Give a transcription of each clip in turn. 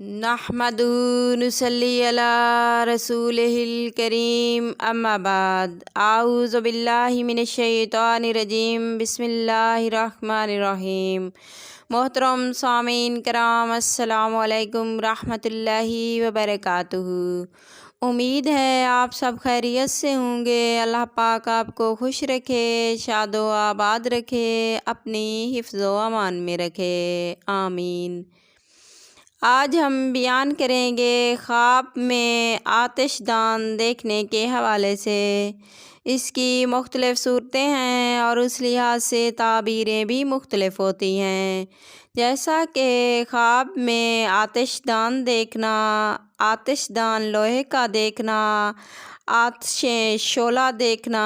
نحمدہ نصلی علی رسولہ الکریم اما بعد اعوذ باللہ من الشیطان الرجیم بسم اللہ الرحمن الرحیم۔ محترم سامعین کرام، السلام علیکم رحمۃ اللہ وبرکاتہ۔ امید ہے آپ سب خیریت سے ہوں گے۔ اللہ پاک آپ کو خوش رکھے، شاد و آباد رکھے، اپنی حفظ و امان میں رکھے، آمین۔ آج ہم بیان کریں گے خواب میں آتش دان دیکھنے کے حوالے سے۔ اس کی مختلف صورتیں ہیں اور اس لحاظ سے تعبیریں بھی مختلف ہوتی ہیں، جیسا کہ خواب میں آتش دان دیکھنا، آتش دان لوہے کا دیکھنا، آتش شعلہ دیکھنا،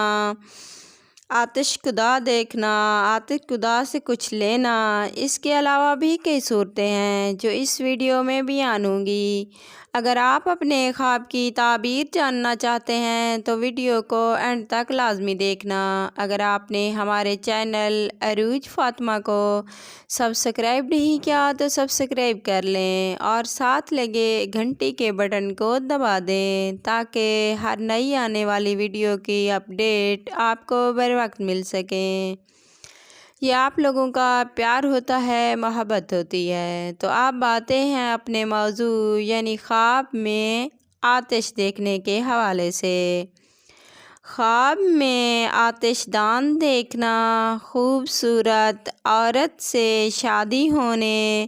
آتش کدا دیکھنا، آتش کدا سے کچھ لینا۔ اس کے علاوہ بھی کئی صورتیں ہیں جو اس ویڈیو میں بیان ہوں گی۔ اگر آپ اپنے خواب کی تعبیر جاننا چاہتے ہیں تو ویڈیو کو اینڈ تک لازمی دیکھنا۔ اگر آپ نے ہمارے چینل عروج فاطمہ کو سبسکرائب نہیں کیا تو سبسکرائب کر لیں اور ساتھ لگے گھنٹی کے بٹن کو دبا دیں تاکہ ہر نئی آنے والی ویڈیو کی اپڈیٹ آپ کو بر وقت مل سکیں۔ یہ آپ لوگوں کا پیار ہوتا ہے، محبت ہوتی ہے۔ تو آپ آتے ہیں اپنے موضوع یعنی خواب میں آتش دیکھنے کے حوالے سے۔ خواب میں آتش دان دیکھنا خوبصورت عورت سے شادی ہونے،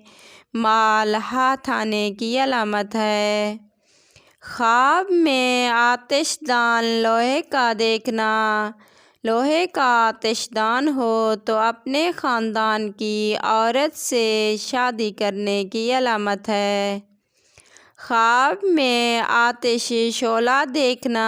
مال ہاتھ آنے کی علامت ہے۔ خواب میں آتش دان لوہے کا دیکھنا، لوہے کا آتش دان ہو تو اپنے خاندان کی عورت سے شادی کرنے کی علامت ہے۔ خواب میں آتش شعلہ دیکھنا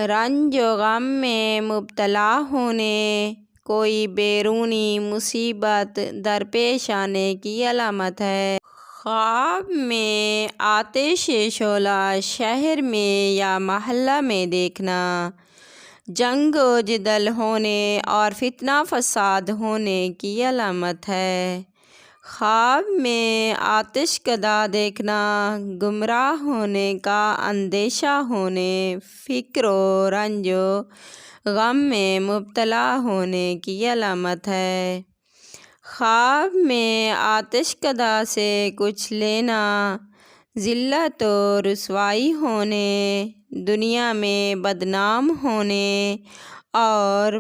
رنج و غم میں مبتلا ہونے، کوئی بیرونی مصیبت درپیش آنے کی علامت ہے۔ خواب میں آتش شعلہ شہر میں یا محلہ میں دیکھنا جنگ و جدل ہونے اور فتنہ فساد ہونے کی علامت ہے۔ خواب میں آتش کدا دیکھنا گمراہ ہونے کا اندیشہ ہونے، فکر و رنج و غم میں مبتلا ہونے کی علامت ہے۔ خواب میں آتش کدا سے کچھ لینا ذلت و رسوائی ہونے، دنیا میں بدنام ہونے اور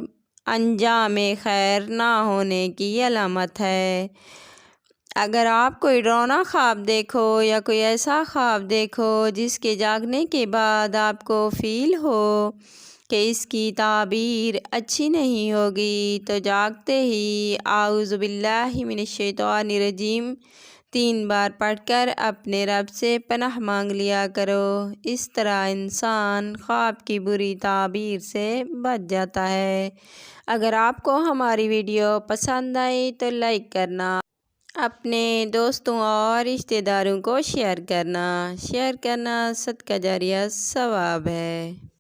انجام خیر نہ ہونے کی علامت ہے۔ اگر آپ کوئی ڈراؤنا خواب دیکھو یا کوئی ایسا خواب دیکھو جس کے جاگنے کے بعد آپ کو فیل ہو کہ اس کی تعبیر اچھی نہیں ہوگی تو جاگتے ہی اعوذ باللہ من الشیطان الرجیم 3 بار پڑھ کر اپنے رب سے پناہ مانگ لیا کرو۔ اس طرح انسان خواب کی بری تعبیر سے بچ جاتا ہے۔ اگر آپ کو ہماری ویڈیو پسند آئی تو لائک کرنا، اپنے دوستوں اور رشتہ داروں کو شیئر کرنا صدقہ جاریہ ثواب ہے۔